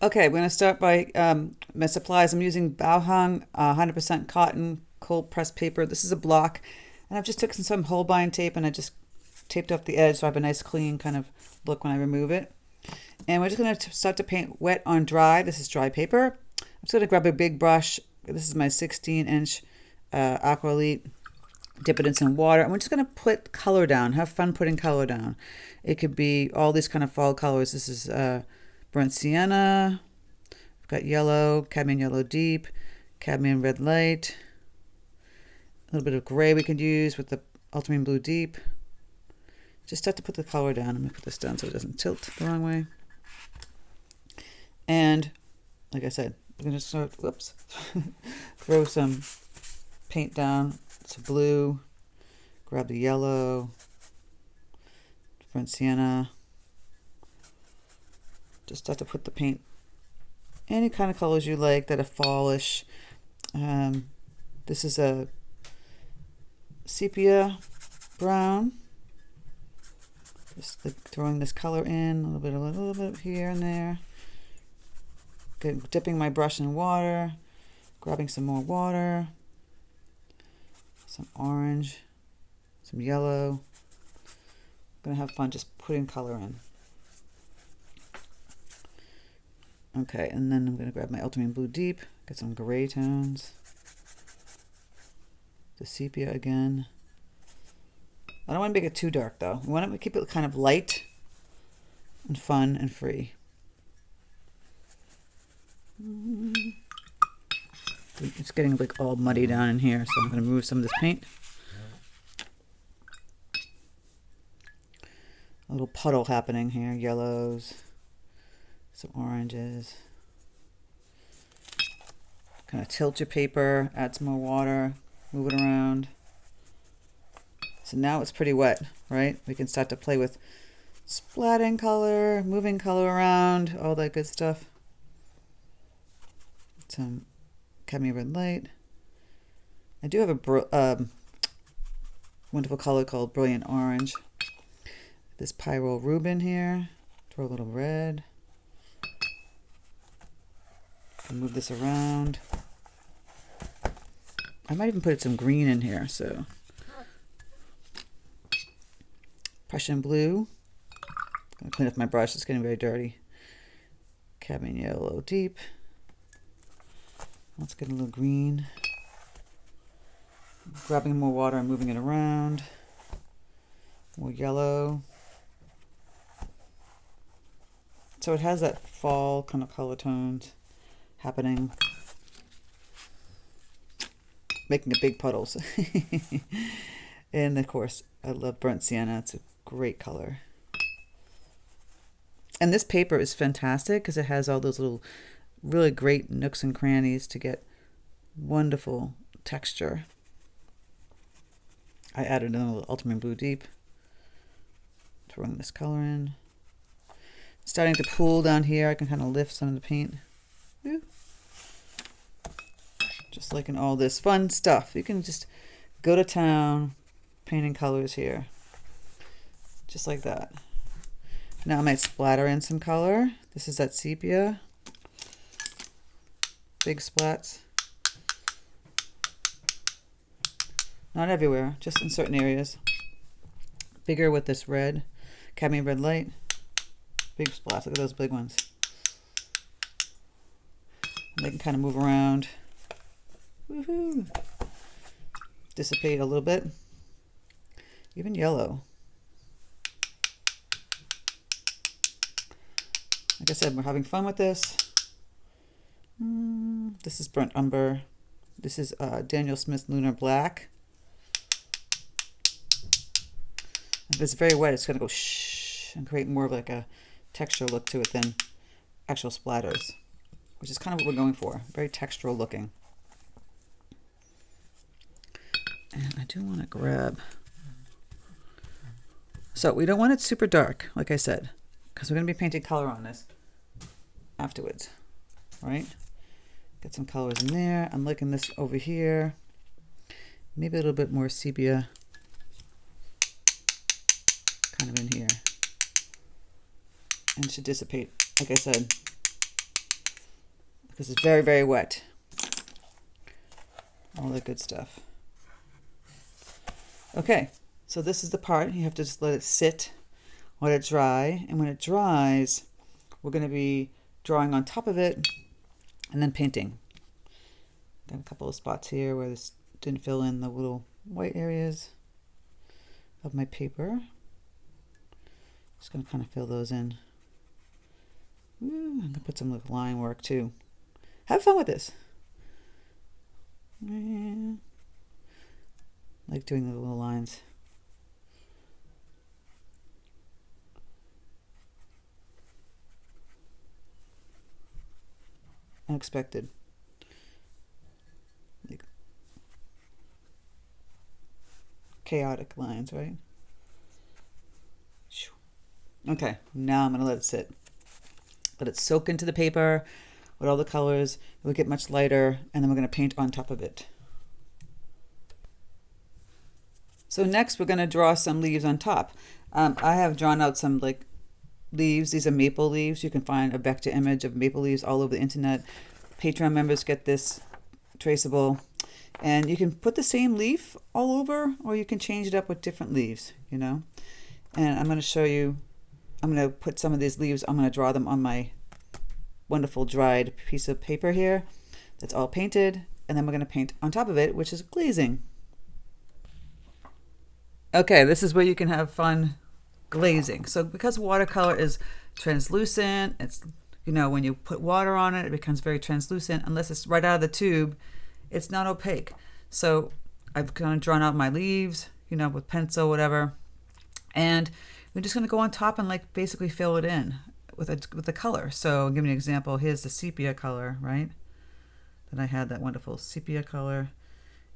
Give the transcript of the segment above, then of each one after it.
Okay, we're going to start by my supplies. I'm using Baohong 100% cotton cold pressed paper. This is a block, and I've just took some holbein tape and I just taped up the edge so I have a nice clean kind of look when I remove it. And we're just going to start to paint wet on dry. This is dry paper. I'm just going to grab a big brush. This is my 16-inch Aqualite. Dip it in some water, and we're just going to put color down. Have fun putting color down. It could be all these kind of fall colors. This is burnt sienna. I've got yellow, cadmium yellow deep, cadmium red light. A little bit of gray we could use with the ultramarine blue deep. Just start to put the color down. I'm going to put this down so it doesn't tilt the wrong way. And like I said, we're going to start, throw some paint down. It's blue. Grab the yellow. Burnt sienna. Just start to put the paint any kind of colors you like that are fallish. This is a sepia brown. Just throwing this color in a little bit here and there. Dipping my brush in water. Grabbing some more water. Some orange, some yellow. I'm gonna have fun just putting color in. Okay, and then I'm gonna grab my ultramarine blue deep, get some gray tones. The sepia again. I don't want to make it too dark though. We want to keep it kind of light and fun and free. It's getting like all muddy down in here, so I'm going to remove some of this paint. A little puddle happening here. Yellows, some oranges. Kind of tilt your paper, add some more water, move it around. So now it's pretty wet, right? We can start to play with splatting color, moving color around, all that good stuff. Some cadmium red light. I do have a wonderful color called Brilliant Orange. This pyrol Rubin here. Throw a little red. Move this around. I might even put some green in here. So Prussian blue. I'm gonna clean up my brush. It's getting very dirty. Cadmium yellow deep. Let's get a little green. Grabbing more water and moving it around. More yellow. So it has that fall kind of color tones happening. Making a big puddles. And of course, I love burnt sienna. It's a great color. And this paper is fantastic because it has all those little really great nooks and crannies to get wonderful texture. I added a little ultramarine blue deep. Throwing this color in. Starting to pool down here. I can kind of lift some of the paint. Woo. Just liking all this fun stuff. You can just go to town painting colors here. Just like that. Now I might splatter in some color. This is that sepia. Big splats. Not everywhere, just in certain areas. Bigger with this red, cadmium red light. Big splats, look at those big ones. And they can kind of move around. Woohoo! Dissipate a little bit. Even yellow. Like I said, we're having fun with this. This is burnt umber. This is Daniel Smith's Lunar Black. If it's very wet, it's going to go shh and create more of like a texture look to it than actual splatters, which is kind of what we're going for. Very textural looking. And I do want to grab. So we don't want it super dark, like I said, because we're going to be painting color on this afterwards, right? Get some colors in there. I'm liking this over here. Maybe a little bit more sepia kind of in here. And it should dissipate, like I said, because it's very, very wet. All the good stuff. Okay, so this is the part. You have to just let it sit, let it dry. And when it dries, we're going to be drawing on top of it and then painting. Got a couple of spots here where this didn't fill in the little white areas of my paper. Just going to kind of fill those in. Ooh, I'm going to put some line work too. Have fun with this. Yeah. Like doing the little lines. Unexpected. Like chaotic lines, right? Okay, now I'm going to let it sit. Let it soak into the paper with all the colors. It will get much lighter, and then we're going to paint on top of it. So next we're going to draw some leaves on top. I have drawn out some like leaves. These are maple leaves. You can find a vector image of maple leaves all over the internet. Patreon members get this traceable. And you can put the same leaf all over, or you can change it up with different leaves, you know. And I'm going to show you, I'm going to put some of these leaves, I'm going to draw them on my wonderful dried piece of paper here. That's all painted. And then we're going to paint on top of it, which is glazing. Okay, this is where you can have fun glazing. So because watercolor is translucent, it's, you know, when you put water on it, it becomes very translucent. Unless it's right out of the tube, it's not opaque. So I've kind of drawn out my leaves, you know, with pencil, whatever. And we're just going to go on top and like basically fill it in with the color. So I'll give you an example. Here's the sepia color, right? Then I had that wonderful sepia color.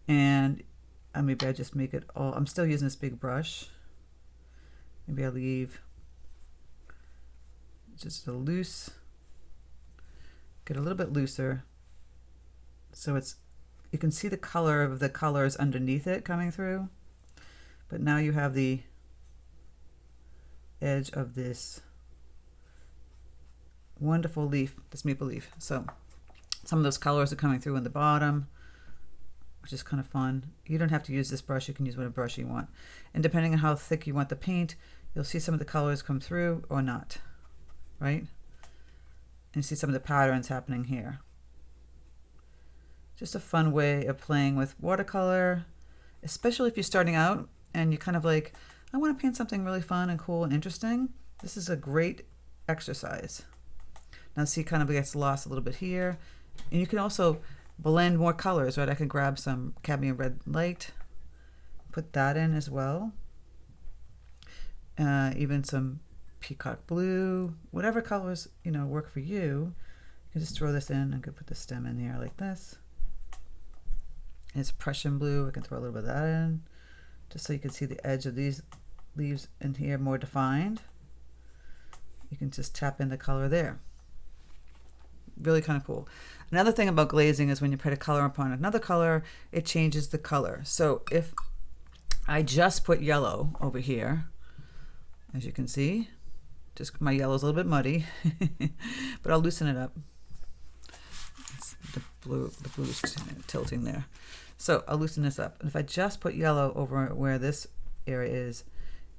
And maybe I just make it all, I'm still using this big brush. Maybe I leave just a loose, get a little bit looser. So it's, you can see the color of the colors underneath it coming through. But now you have the edge of this wonderful leaf, this maple leaf. So some of those colors are coming through in the bottom, which is kind of fun. You don't have to use this brush, you can use whatever brush you want. And depending on how thick you want the paint, you'll see some of the colors come through or not, right? And you see some of the patterns happening here. Just a fun way of playing with watercolor, especially if you're starting out and you kind of like, I want to paint something really fun and cool and interesting. This is a great exercise. Now see, kind of gets lost a little bit here. And you can also blend more colors, right? I can grab some cadmium red light, put that in as well. Even some peacock blue, whatever colors, you know, work for you. You can just throw this in. I could put the stem in here like this. It's Prussian blue. I can throw a little bit of that in, just so you can see the edge of these leaves in here more defined. You can just tap in the color there. Really kind of cool. Another thing about glazing is when you put a color upon another color, it changes the color. So if I just put yellow over here, as you can see, just my yellow's a little bit muddy, but I'll loosen it up. The blue's tilting there. So I'll loosen this up. And if I just put yellow over where this area is,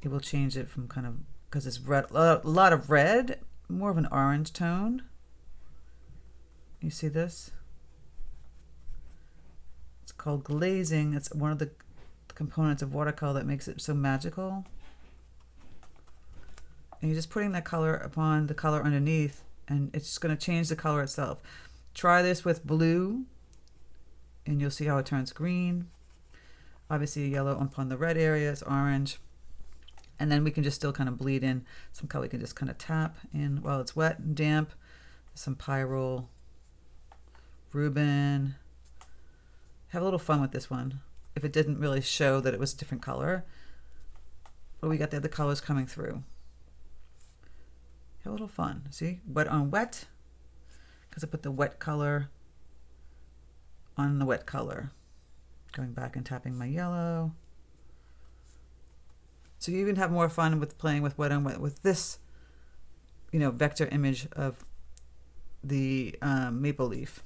it will change it from kind of, because it's red, a lot of red, more of an orange tone. You see this? It's called glazing. It's one of the components of watercolor that makes it so magical. And you're just putting that color upon the color underneath, and it's just going to change the color itself. Try this with blue, and you'll see how it turns green. Obviously yellow upon the red area is orange. And then we can just still kind of bleed in some color. We can just kind of tap in while it's wet and damp. Some pyrol, Rubin. Have a little fun with this one. If it didn't really show that it was a different color, but we got the other colors coming through. Have a little fun. See, wet on wet, because I put the wet color on the wet color. Going back and tapping my yellow. So you even have more fun with playing with wet on wet with this, you know, vector image of the maple leaf.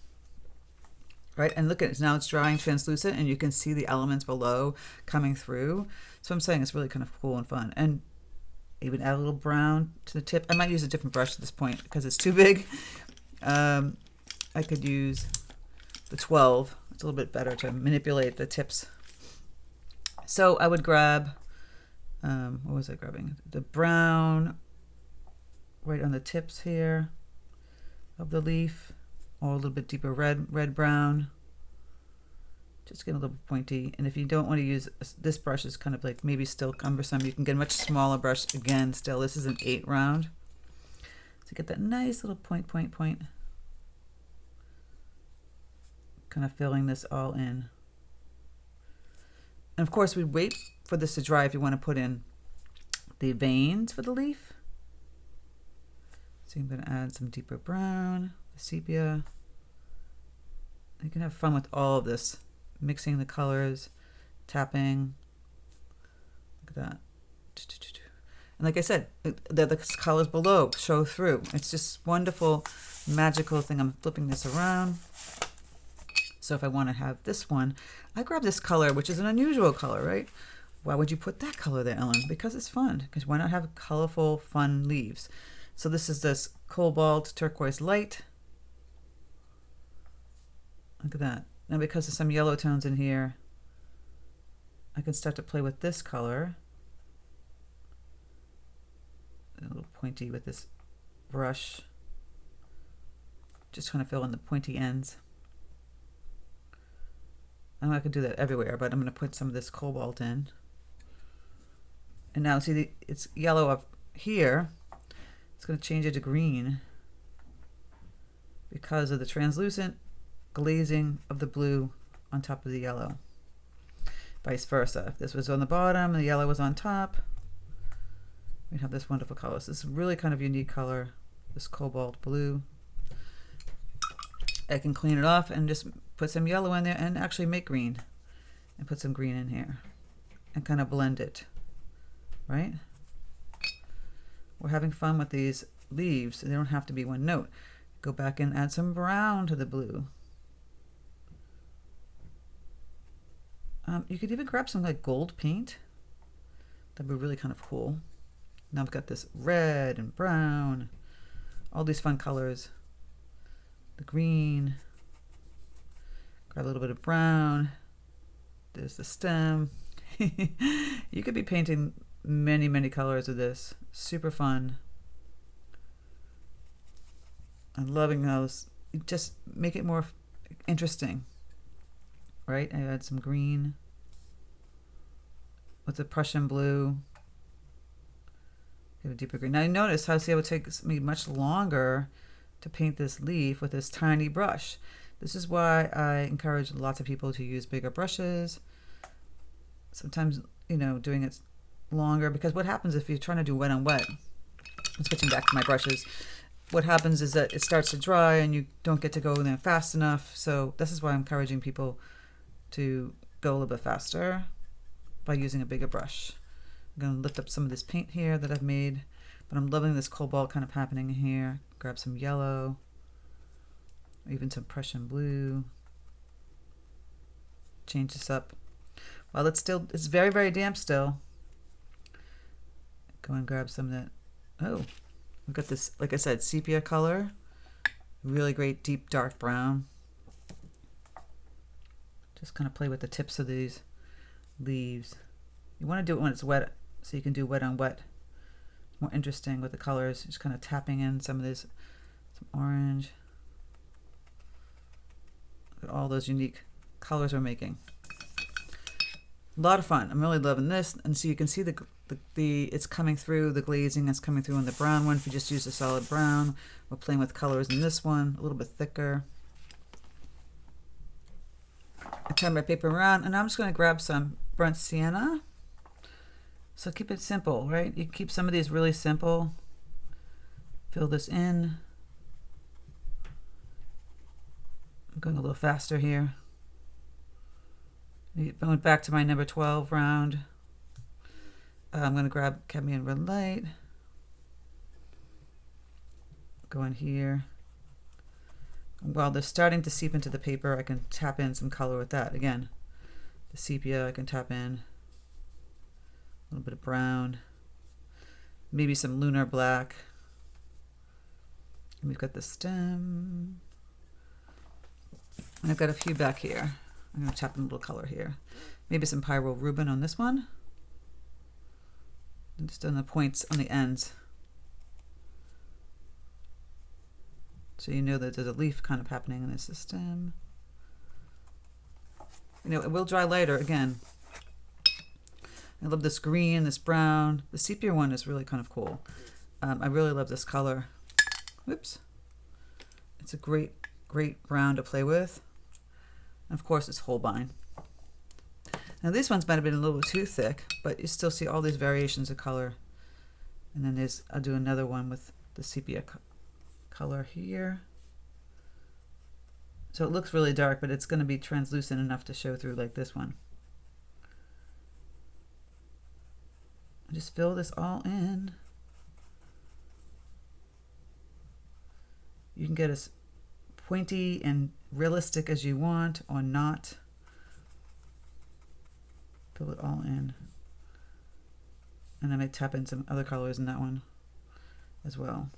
Right, and look at it, now it's drying translucent and you can see the elements below coming through. So I'm saying it's really kind of cool and fun. And even add a little brown to the tip. I might use a different brush at this point because it's too big. I could use the 12. It's a little bit better to manipulate the tips. So I would grab, what was I grabbing? The brown right on the tips here of the leaf. Or a little bit deeper red brown. Just get a little pointy. And if you don't want to use this brush, is kind of like maybe still cumbersome. You can get a much smaller brush. Again, still, this is an 8 round. So get that nice little point. Kind of filling this all in. And of course, we'd wait for this to dry if you want to put in the veins for the leaf. So I'm going to add some deeper brown. Sepia. You can have fun with all of this, mixing the colors, tapping. Look at that. And like I said, the colors below show through. It's just wonderful, magical thing. I'm flipping this around. So if I want to have this one, I grab this color, which is an unusual color, right? Why would you put that color there, Ellen? Because it's fun. Because why not have colorful, fun leaves? So this is this cobalt turquoise light. Look at that. Now because there's some yellow tones in here, I can start to play with this color. A little pointy with this brush. Just trying to fill in the pointy ends. I know I could do that everywhere, but I'm going to put some of this cobalt in. And now see, it's yellow up here. It's going to change it to green because of the translucent glazing of the blue on top of the yellow. Vice versa. If this was on the bottom and the yellow was on top, we'd have this wonderful color. So this is really kind of unique color, this cobalt blue. I can clean it off and just put some yellow in there and actually make green and put some green in here and kind of blend it, right? We're having fun with these leaves. They don't have to be one note. Go back and add some brown to the blue. You could even grab some like gold paint. That'd be really kind of cool. Now I've got this red and brown, all these fun colors. The green. Grab a little bit of brown. There's the stem. You could be painting many, many colors of this. Super fun. I'm loving those. Just make it more interesting. Right? I add some green with the Prussian blue. Give a deeper green. Now you notice how, see, it would take me much longer to paint this leaf with this tiny brush. This is why I encourage lots of people to use bigger brushes. Sometimes, you know, doing it longer, because what happens if you're trying to do wet on wet, I'm switching back to my brushes, what happens is that it starts to dry and you don't get to go there fast enough. So this is why I'm encouraging people to go a little bit faster by using a bigger brush. I'm going to lift up some of this paint here that I've made, but I'm loving this cobalt kind of happening here. Grab some yellow, even some Prussian blue. Change this up. While it's very, very damp still. Go and grab some of that. Oh, we've got this, like I said, sepia color. Really great deep dark brown. Just kind of play with the tips of these leaves. You want to do it when it's wet, so you can do wet on wet. More interesting with the colors. Just kind of tapping in some of this, some orange. Look at all those unique colors we're making. A lot of fun. I'm really loving this. And so you can see the it's coming through, the glazing is coming through on the brown one. If you just use a solid brown, we're playing with colors in this one, a little bit thicker. I turn my paper around and I'm just going to grab some burnt sienna. So keep it simple, right? You keep some of these really simple. Fill this in. I'm going a little faster here. I went back to my number 12 round. I'm going to grab cadmium red light. Go in here. while they're starting to seep into the paper, I can tap in some color with that. Again, the sepia, I can tap in a little bit of brown, maybe some lunar black. And we've got the stem. And I've got a few back here. I'm going to tap in a little color here. Maybe some pyrol Rubin on this one. And just on the points on the ends. So you know that there's a leaf kind of happening in the stem. You know, it will dry lighter again. I love this green, this brown. The sepia one is really kind of cool. I really love this color. Whoops. It's a great, great brown to play with. And of course, it's holbein. Now these ones might have been a little too thick, but you still see all these variations of color. And then I'll do another one with the sepia color here. So it looks really dark, but it's going to be translucent enough to show through like this one. I just fill this all in. You can get as pointy and realistic as you want or not. Fill it all in. And then I tap in some other colors in that one as well.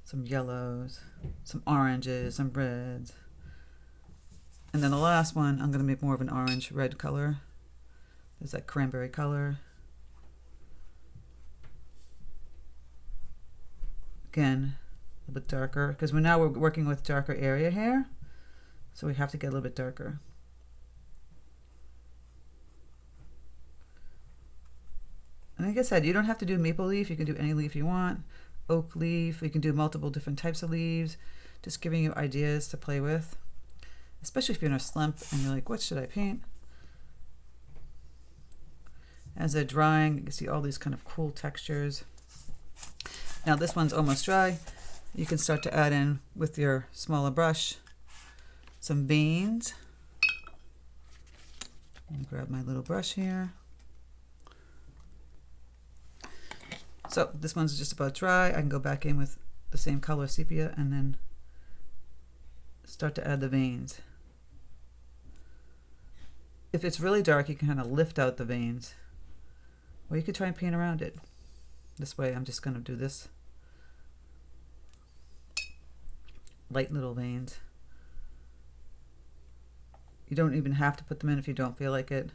Some yellows, some oranges, some reds. And then the last one, I'm going to make more of an orange-red color. There's that cranberry color. Again, a little bit darker, because we're working with darker area here, so we have to get a little bit darker. And like I said, you don't have to do maple leaf. You can do any leaf you want. Oak leaf. You can do multiple different types of leaves. Just giving you ideas to play with, especially if you're in a slump and you're like, what should I paint? As they're drying, you can see all these kind of cool textures. Now this one's almost dry. You can start to add in with your smaller brush some veins. Let me grab my little brush here. So this one's just about dry. I can go back in with the same color sepia and then start to add the veins. If it's really dark, you can kind of lift out the veins, or you could try and paint around it. This way, I'm just going to do this. Light little veins. You don't even have to put them in if you don't feel like it.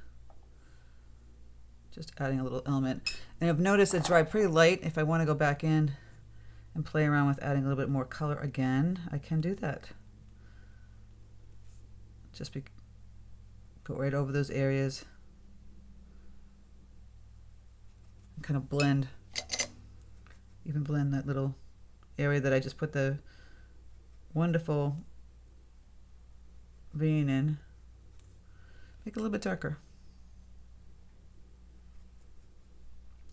Just adding a little element. And I've noticed it dried pretty light. If I want to go back in and play around with adding a little bit more color again, I can do that. Just go right over those areas. And kind of blend. Even blend that little area that I just put the wonderful vein in. Make it a little bit darker.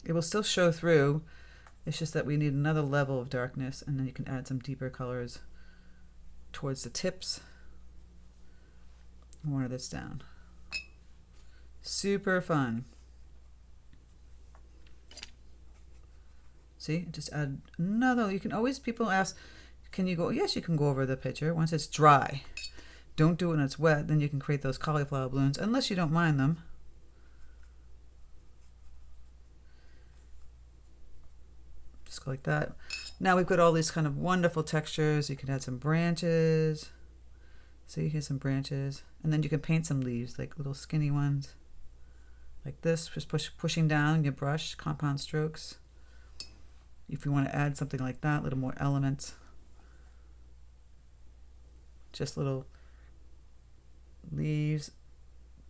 It will still show through. It's just that we need another level of darkness, and then you can add some deeper colors towards the tips. Water this down. Super fun. See, just add another. You can always, people ask, can you go? Yes, you can go over the picture once it's dry. Don't do it when it's wet, then you can create those cauliflower balloons, unless you don't mind them. Just go like that. Now we've got all these kind of wonderful textures. You can add some branches. See, here's some branches. And then you can paint some leaves, like little skinny ones. Like this, just pushing down your brush, compound strokes. If you want to add something like that, a little more elements. Just little leaves,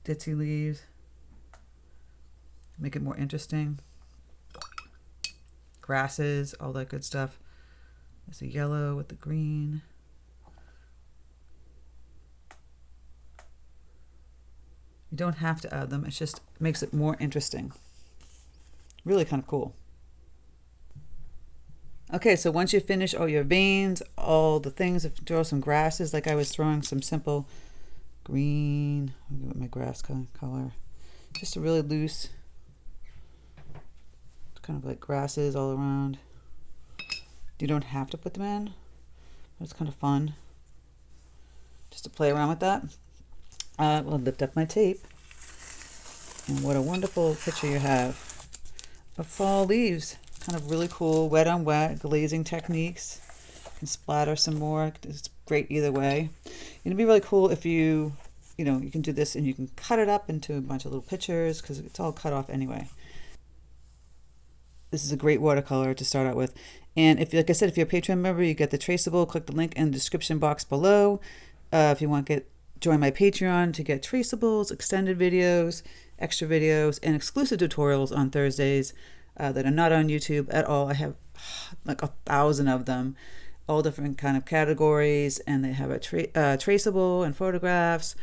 ditzy leaves. Make it more interesting. Grasses, all that good stuff. There's the yellow with the green. You don't have to add them. It just makes it more interesting. Really kind of cool. Okay, so once you finish all your veins, all the things, if you throw some grasses, like I was throwing some simple green, I'll give it my grass color. Just a really loose, kind of like grasses all around. You don't have to put them in, It was kind of fun just to play around with that. I'll lift up my tape. And what a wonderful picture you have of fall leaves. Kind of really cool, wet on wet, glazing techniques. You can splatter some more. It's great either way. It'd be really cool if you can do this and you can cut it up into a bunch of little pictures because it's all cut off anyway. This is a great watercolor to start out with. And if, like I said, if you're a Patreon member, you get the traceable. Click the link in the description box below. If you want to join my Patreon to get traceables, extended videos, extra videos, and exclusive tutorials on Thursdays that are not on YouTube at all. I have like 1,000 of them, all different kind of categories, and they have a traceable and photographs.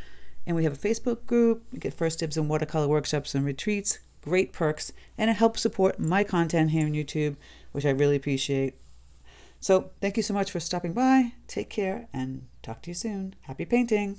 And we have a Facebook group. You get first dibs on watercolor workshops and retreats. Great perks, and it helps support my content here on YouTube, which I really appreciate. So thank you so much for stopping by. Take care and talk to you soon. Happy painting.